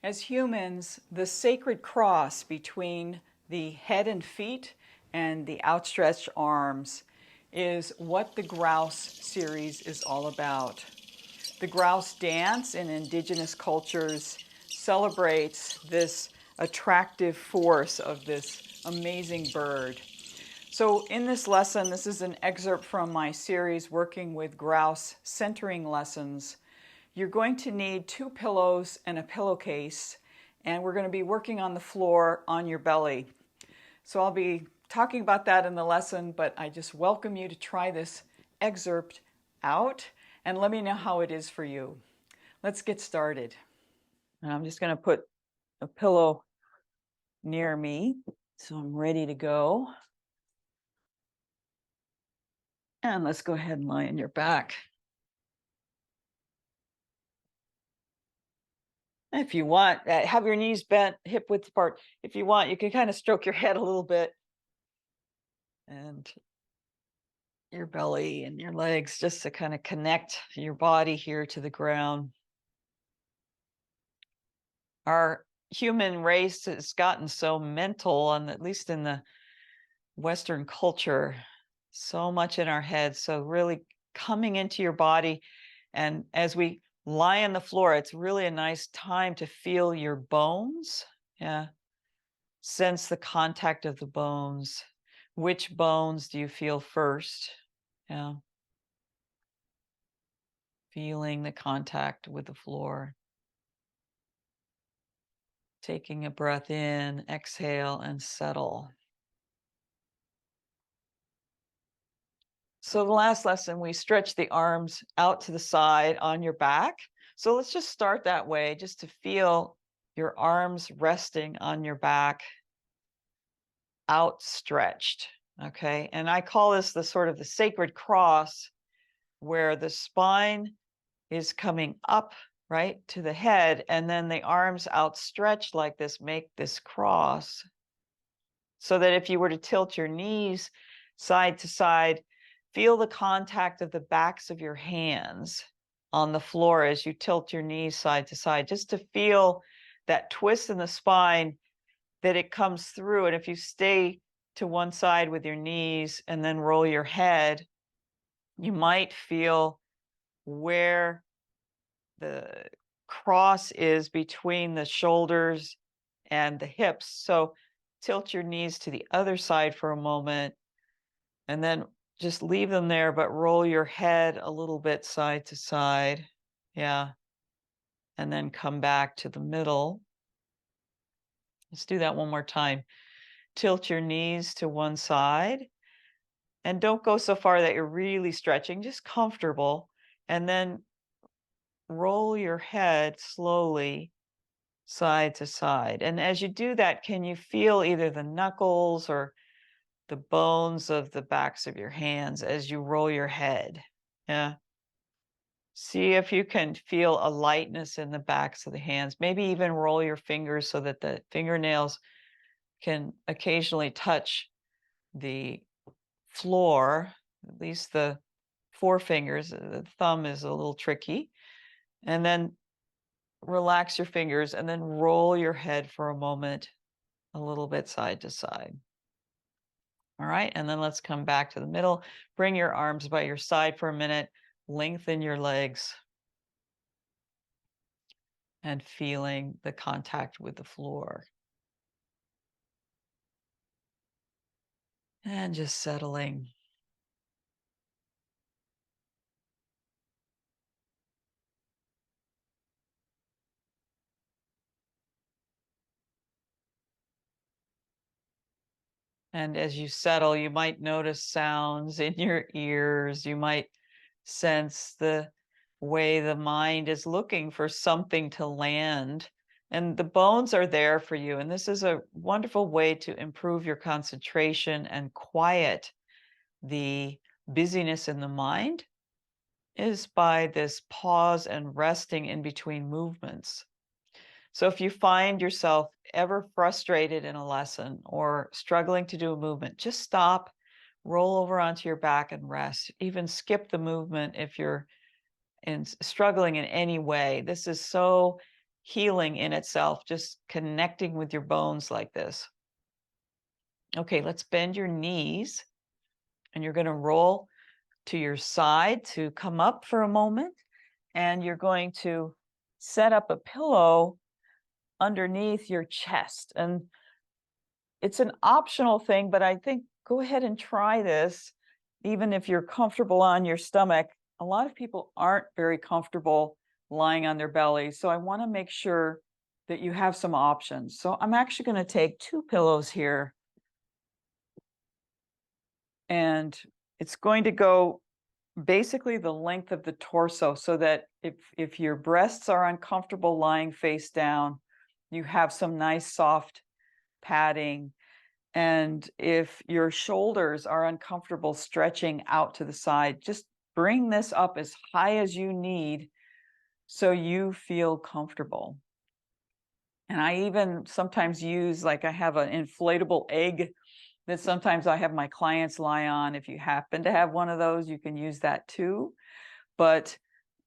As humans, the sacred cross between the head and feet and the outstretched arms is what the Grouse series is all about. The Grouse dance in indigenous cultures celebrates this attractive force of this amazing bird. So in this lesson, this is an excerpt from my series working with grouse centering lessons. You're going to need 2 pillows and a pillowcase, and we're going to be working on the floor on your belly. So I'll be talking about that in the lesson, but I just welcome you to try this excerpt out and let me know how it is for you. Let's get started. And I'm just going to put a pillow near me so I'm ready to go. And let's go ahead and lie on your back. If you want, have your knees bent, hip width apart. If you want, you can kind of stroke your head a little bit and your belly and your legs just to kind of connect your body here to the ground. Our human race has gotten so mental, and at least in the Western culture, so much in our heads. So really coming into your body, and as we lie on the floor, it's really a nice time to feel your bones. Yeah. Sense the contact of the bones. Which bones do you feel first? Yeah. Feeling the contact with the floor. Taking a breath in, exhale, and settle. So the last lesson, we stretched the arms out to the side on your back. So let's just start that way, just to feel your arms resting on your back, outstretched. Okay. And I call this the sort of the sacred cross, where the spine is coming up, right, to the head, and then the arms outstretched like this make this cross. So that if you were to tilt your knees side to side, feel the contact of the backs of your hands on the floor as you tilt your knees side to side, just to feel that twist in the spine, that it comes through. And if you stay to one side with your knees and then roll your head, you might feel where the cross is between the shoulders and the hips. So tilt your knees to the other side for a moment and then just leave them there, but roll your head a little bit side to side. Yeah. And then come back to the middle. Let's do that one more time. Tilt your knees to one side and don't go so far that you're really stretching, just comfortable. And then roll your head slowly side to side. And as you do that, can you feel either the knuckles or the bones of the backs of your hands as you roll your head? Yeah. See if you can feel a lightness in the backs of the hands. Maybe even roll your fingers so that the fingernails can occasionally touch the floor, at least the forefingers. The thumb is a little tricky. And then relax your fingers and then roll your head for a moment, a little bit side to side. All right, and then let's come back to the middle. Bring your arms by your side for a minute. Lengthen your legs. And feeling the contact with the floor. And just settling. And as you settle, you might notice sounds in your ears. You might sense the way the mind is looking for something to land. And the bones are there for you. And this is a wonderful way to improve your concentration and quiet the busyness in the mind, is by this pause and resting in between movements. So if you find yourself ever frustrated in a lesson or struggling to do a movement, just stop, roll over onto your back and rest. Even skip the movement if you're struggling in any way. This is so healing in itself, just connecting with your bones like this. Okay, let's bend your knees, and you're going to roll to your side to come up for a moment, and you're going to set up a pillow underneath your chest. And it's an optional thing, but I think go ahead and try this, even if you're comfortable on your stomach. A lot of people aren't very comfortable lying on their belly, so I want to make sure that you have some options. So I'm actually going to take 2 pillows here, and it's going to go basically the length of the torso, so that if your breasts are uncomfortable lying face down, you have some nice soft padding. And if your shoulders are uncomfortable stretching out to the side, just bring this up as high as you need so you feel comfortable. And I even sometimes use, like, I have an inflatable egg that sometimes I have my clients lie on. If you happen to have one of those, you can use that too. But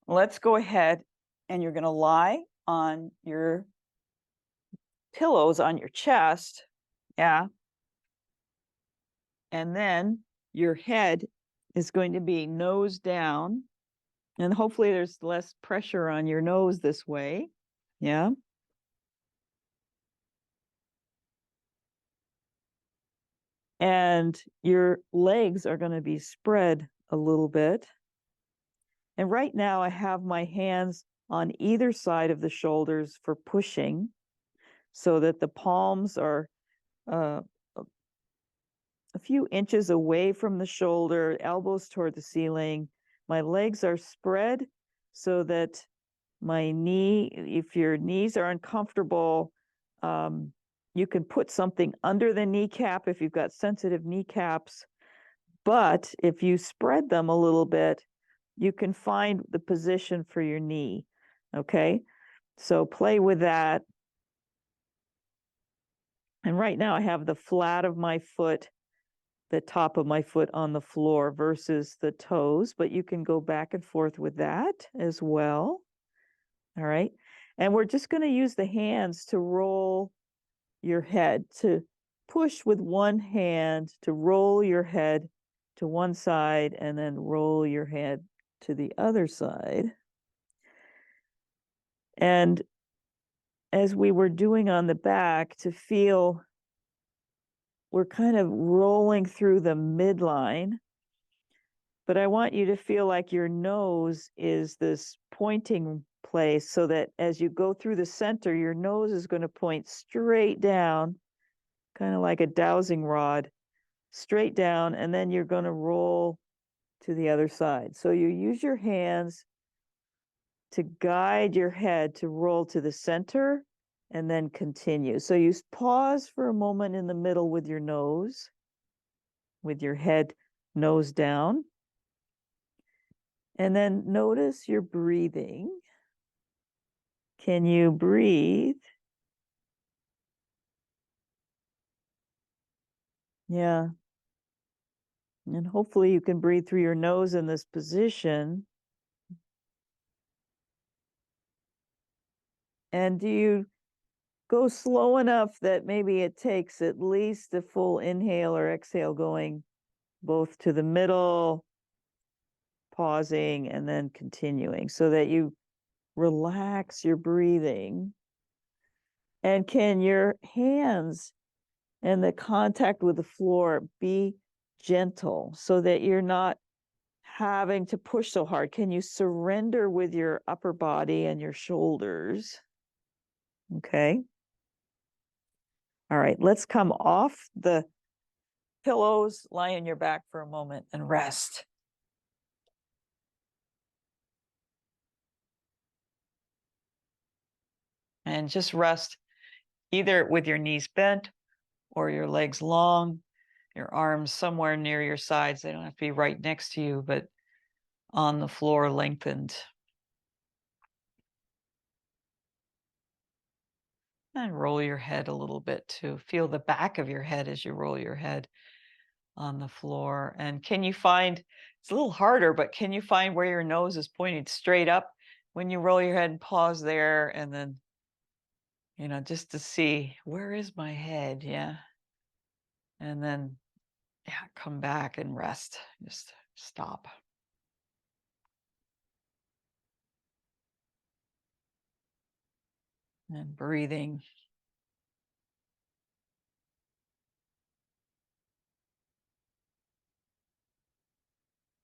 let's go ahead, and you're going to lie on your pillows on your chest. Yeah. And then your head is going to be nose down. And hopefully there's less pressure on your nose this way. Yeah. And your legs are going to be spread a little bit. And right now I have my hands on either side of the shoulders for pushing, so that the palms are a few inches away from the shoulder, elbows toward the ceiling. My legs are spread so that my knee, if your knees are uncomfortable, you can put something under the kneecap if you've got sensitive kneecaps. But if you spread them a little bit, you can find the position for your knee. Okay, so play with that. And right now I have the flat of my foot, the top of my foot on the floor versus the toes, but you can go back and forth with that as well. All right. And we're just going to use the hands to roll your head, to push with one hand, to roll your head to one side, and then roll your head to the other side. And as we were doing on the back, to feel we're kind of rolling through the midline, but I want you to feel like your nose is this pointing place, so that as you go through the center, your nose is going to point straight down, kind of like a dowsing rod, straight down, and then you're going to roll to the other side. So you use your hands to guide your head to roll to the center and then continue. So you pause for a moment in the middle with your nose, with your head nose down, and then notice your breathing. Can you breathe? Yeah. And hopefully you can breathe through your nose in this position. And do you go slow enough that maybe it takes at least a full inhale or exhale, going both to the middle, pausing, and then continuing, so that you relax your breathing? And can your hands and the contact with the floor be gentle, so that you're not having to push so hard? Can you surrender with your upper body and your shoulders? Okay. All right, let's come off the pillows, lie on your back for a moment and rest. And just rest either with your knees bent or your legs long, your arms somewhere near your sides. They don't have to be right next to you, but on the floor, lengthened. And roll your head a little bit too. Feel the back of your head as you roll your head on the floor. And can you find, it's a little harder, but can you find where your nose is pointed straight up when you roll your head and pause there, and then just to see, where is my head? Yeah. And then, yeah, come back and rest. Just stop. And breathing.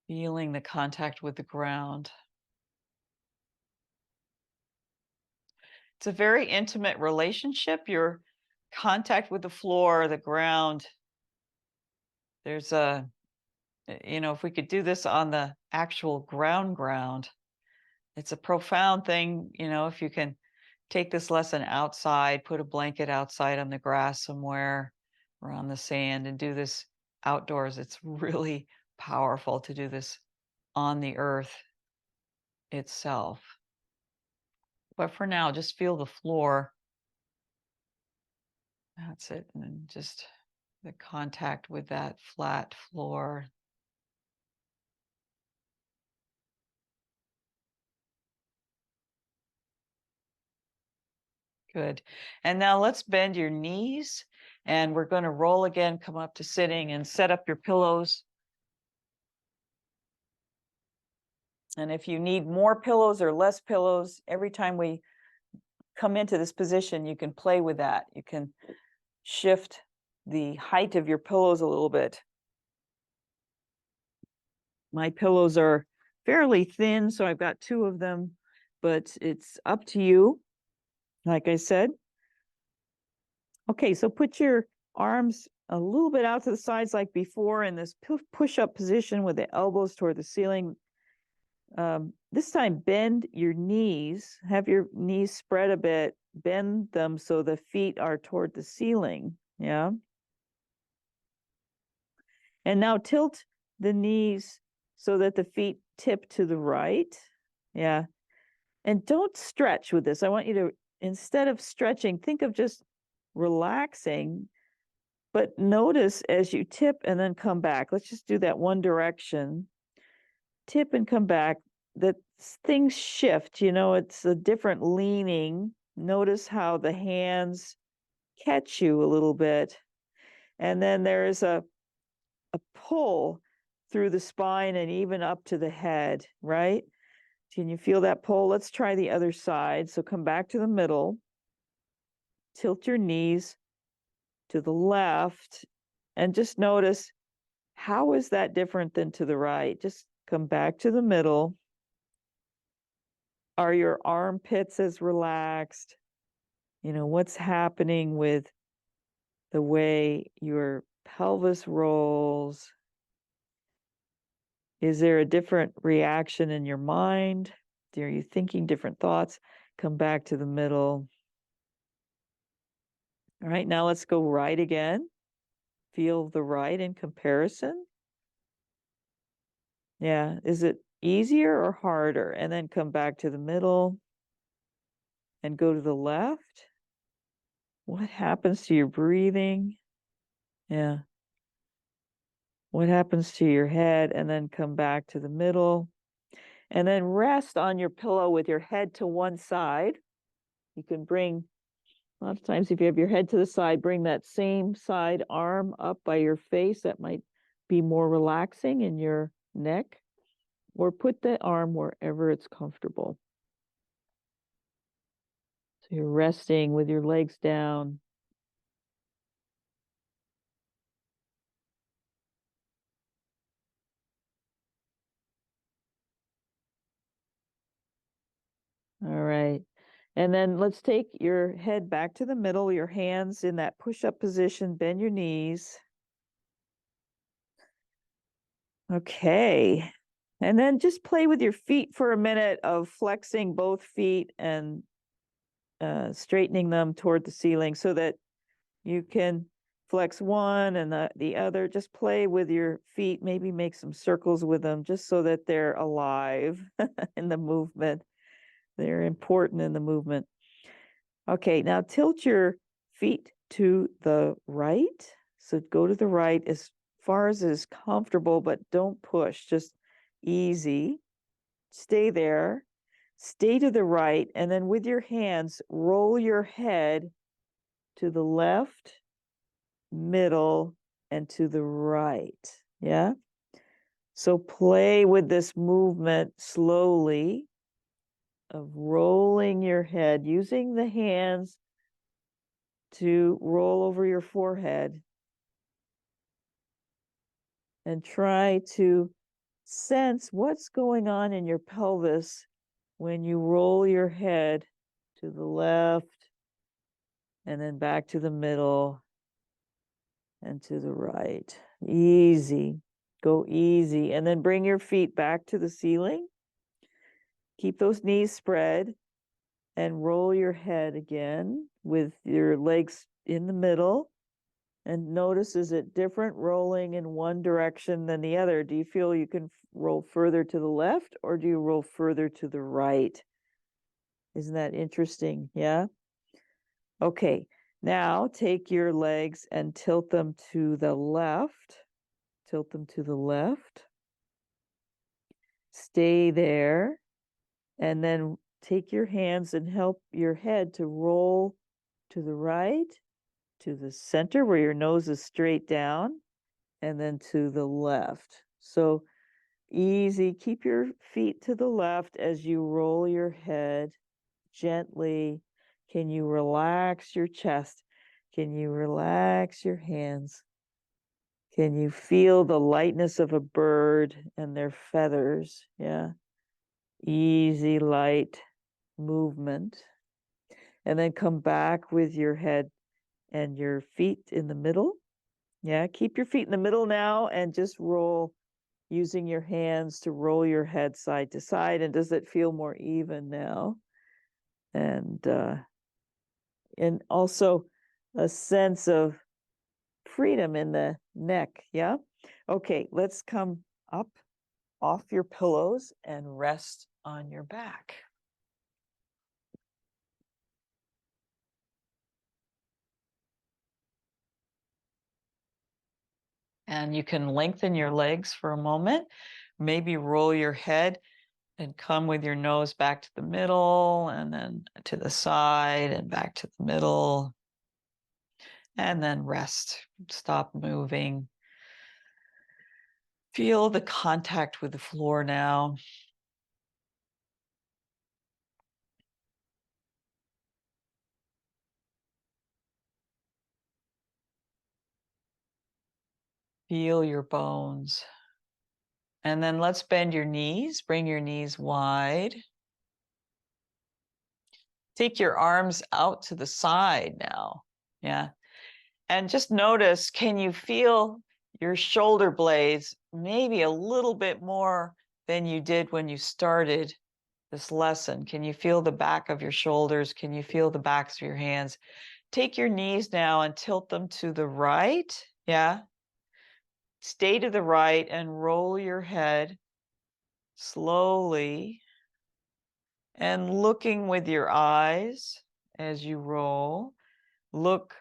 Feeling the contact with the ground. It's a very intimate relationship. Your contact with the floor, the ground. There's if we could do this on the actual ground, it's a profound thing. If you can take this lesson outside, put a blanket outside on the grass somewhere or on the sand and do this outdoors. It's really powerful to do this on the earth itself. But for now, just feel the floor. That's it. And then just the contact with that flat floor. Good. And now let's bend your knees and we're going to roll again, come up to sitting and set up your pillows. And if you need more pillows or less pillows, every time we come into this position, you can play with that. You can shift the height of your pillows a little bit. My pillows are fairly thin, so I've got 2 of them, but it's up to you, like I said. Okay, so put your arms a little bit out to the sides like before in this push-up position with the elbows toward the ceiling. This time, bend your knees. Have your knees spread a bit. Bend them so the feet are toward the ceiling. Yeah. And now tilt the knees so that the feet tip to the right. Yeah. And don't stretch with this. I want you to, instead of stretching, think of just relaxing, but notice as you tip and then come back. Let's just do that one direction. Tip and come back. That things shift, it's a different leaning. Notice how the hands catch you a little bit. And then there is a pull through the spine and even up to the head, right? Can you feel that pull? Let's try the other side. So come back to the middle, tilt your knees to the left, and just notice, how is that different than to the right? Just come back to the middle. Are your armpits as relaxed? What's happening with the way your pelvis rolls? Is there a different reaction in your mind? Are you thinking different thoughts? Come back to the middle. All right, now let's go right again. Feel the right in comparison. Yeah, is it easier or harder? And then come back to the middle and go to the left. What happens to your breathing? Yeah. What happens to your head? And then come back to the middle. And then rest on your pillow with your head to one side. You can bring, a lot of times if you have your head to the side, bring that same side arm up by your face. That might be more relaxing in your neck. Or put the arm wherever it's comfortable. So you're resting with your legs down. All right. And then let's take your head back to the middle, your hands in that push-up position, bend your knees. Okay. And then just play with your feet for a minute of flexing both feet and straightening them toward the ceiling so that you can flex one and the other. Just play with your feet, maybe make some circles with them just so that they're alive in the movement. They're important in the movement. Okay, now tilt your feet to the right. So go to the right as far as is comfortable, but don't push, just easy. Stay there. Stay to the right, and then with your hands, roll your head to the left, middle, and to the right. Yeah? So play with this movement slowly of rolling your head, using the hands to roll over your forehead, and try to sense what's going on in your pelvis when you roll your head to the left and then back to the middle and to the right. Easy. Go easy. And then bring your feet back to the ceiling. Keep those knees spread and roll your head again with your legs in the middle. And notice, is it different rolling in one direction than the other? Do you feel you can roll further to the left, or do you roll further to the right? Isn't that interesting? Yeah. Okay. Now take your legs and tilt them to the left. Tilt them to the left. Stay there. And then take your hands and help your head to roll to the right, to the center where your nose is straight down, and then to the left. So easy. Keep your feet to the left as you roll your head gently. Can you relax your chest? Can you relax your hands? Can you feel the lightness of a bird and their feathers? Yeah. Easy, light movement. And then come back with your head and your feet in the middle. Yeah. Keep your feet in the middle now and just roll, using your hands to roll your head side to side. And does it feel more even now? And also a sense of freedom in the neck. Yeah. Okay, let's come up off your pillows and rest on your back. And you can lengthen your legs for a moment, maybe roll your head and come with your nose back to the middle and then to the side and back to the middle. And then rest, stop moving. Feel the contact with the floor now. Feel your bones. And then let's bend your knees. Bring your knees wide. Take your arms out to the side now. Yeah. And just notice, can you feel your shoulder blades maybe a little bit more than you did when you started this lesson? Can you feel the back of your shoulders? Can you feel the backs of your hands? Take your knees now and tilt them to the right. Yeah. Stay to the right and roll your head slowly and looking with your eyes as you roll. Look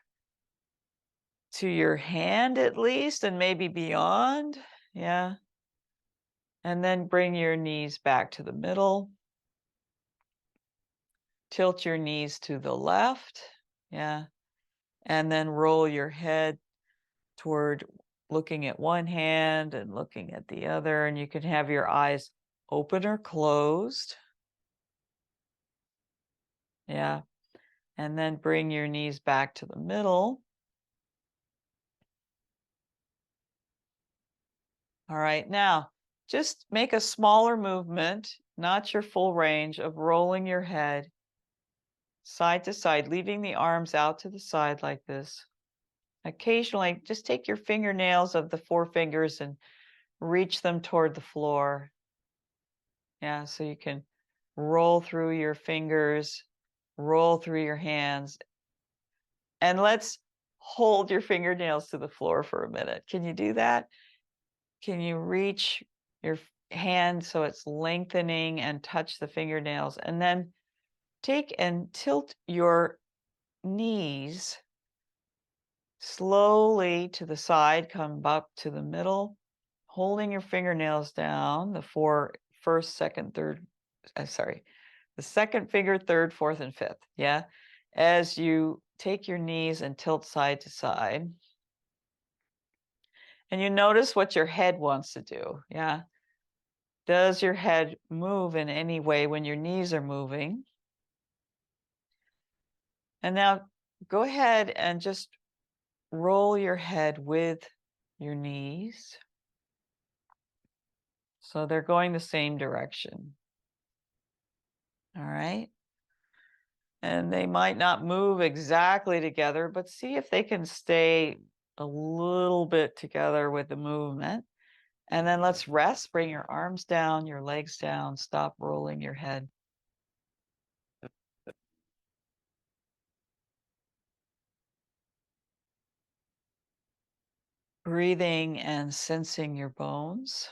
to your hand at least and maybe beyond. Yeah. And then bring your knees back to the middle. Tilt your knees to the left. Yeah. And then roll your head toward looking at one hand and looking at the other. And you can have your eyes open or closed. Yeah. And then bring your knees back to the middle. All right. Now, just make a smaller movement, not your full range, of rolling your head side to side, leaving the arms out to the side like this. Occasionally, just take your fingernails of the forefingers and reach them toward the floor. Yeah, so you can roll through your fingers, roll through your hands. And let's hold your fingernails to the floor for a minute. Can you do that? Can you reach your hand so it's lengthening and touch the fingernails? And then take and tilt your knees slowly to the side, come up to the middle, holding your fingernails down, the first, second, third, The second finger, third, fourth, and fifth. Yeah. As you take your knees and tilt side to side. And you notice what your head wants to do. Yeah. Does your head move in any way when your knees are moving? And now go ahead and just roll your head with your knees. So they're going the same direction. All right. And they might not move exactly together, but see if they can stay a little bit together with the movement. And then let's rest. Bring your arms down, your legs down. Stop rolling your head. Breathing and sensing your bones.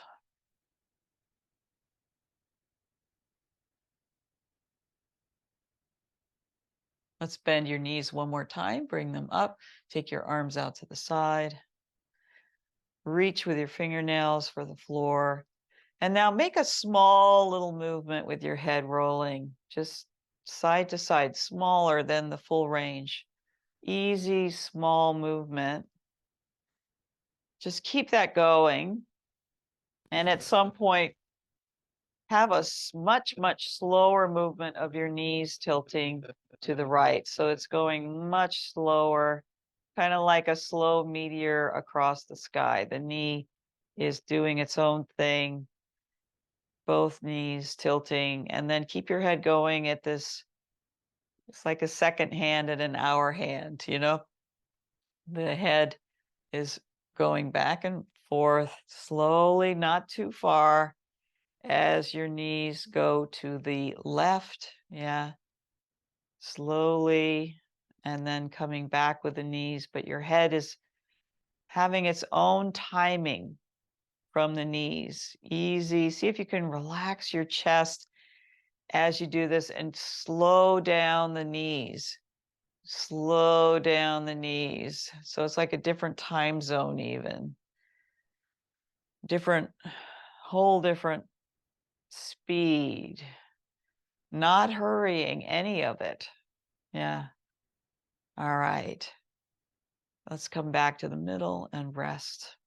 Let's bend your knees one more time. Bring them up. Take your arms out to the side. Reach with your fingernails for the floor. And now make a small little movement with your head rolling, just side to side, smaller than the full range. Easy, small movement. Just keep that going. And at some point, have a much, much slower movement of your knees tilting to the right. So it's going much slower, kind of like a slow meteor across the sky. The knee is doing its own thing, both knees tilting, and then keep your head going at this. It's like a second hand and an hour hand, you know? The head is going back and forth slowly, not too far, as your knees go to the left. Yeah. Slowly, and then coming back with the knees, but your head is having its own timing from the knees. Easy. See if you can relax your chest as you do this and slow down the knees. Slow down the knees. So it's like a different time zone, even. Whole different speed. Not hurrying any of it. Yeah. All right. Let's come back to the middle and rest.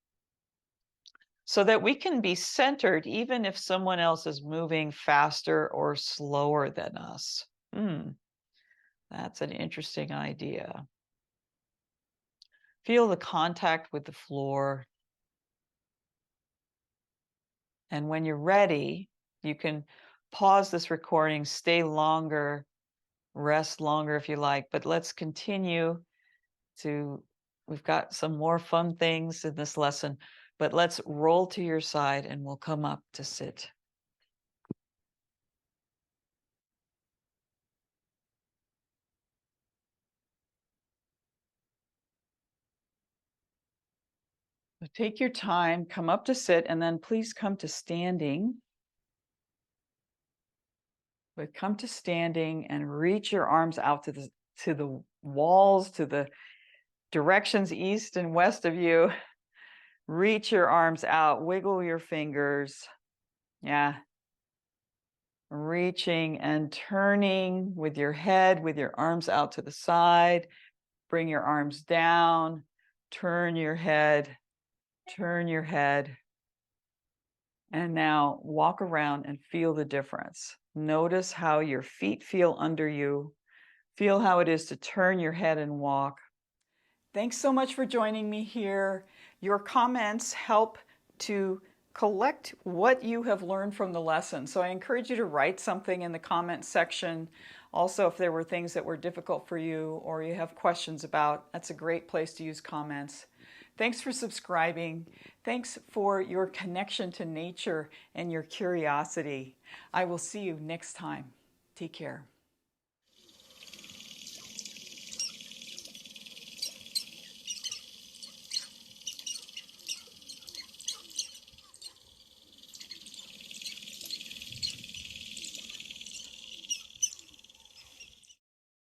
So that we can be centered even if someone else is moving faster or slower than us. That's an interesting idea. Feel the contact with the floor. And when you're ready, you can pause this recording, stay longer, rest longer if you like, but let's continue we've got some more fun things in this lesson, but let's roll to your side and we'll come up to sit. So take your time, come up to sit, and then please come to standing. But come to standing and reach your arms out to the walls, to the directions east and west of you. Reach your arms out, wiggle your fingers. Yeah. Reaching and turning with your head, with your arms out to the side. Bring your arms down, turn your head, turn your head. And now walk around and feel the difference. Notice how your feet feel under you. Feel how it is to turn your head and walk. Thanks so much for joining me here. Your comments help to collect what you have learned from the lesson. So I encourage you to write something in the comment section. Also, if there were things that were difficult for you or you have questions about, that's a great place to use comments. Thanks for subscribing. Thanks for your connection to nature and your curiosity. I will see you next time. Take care.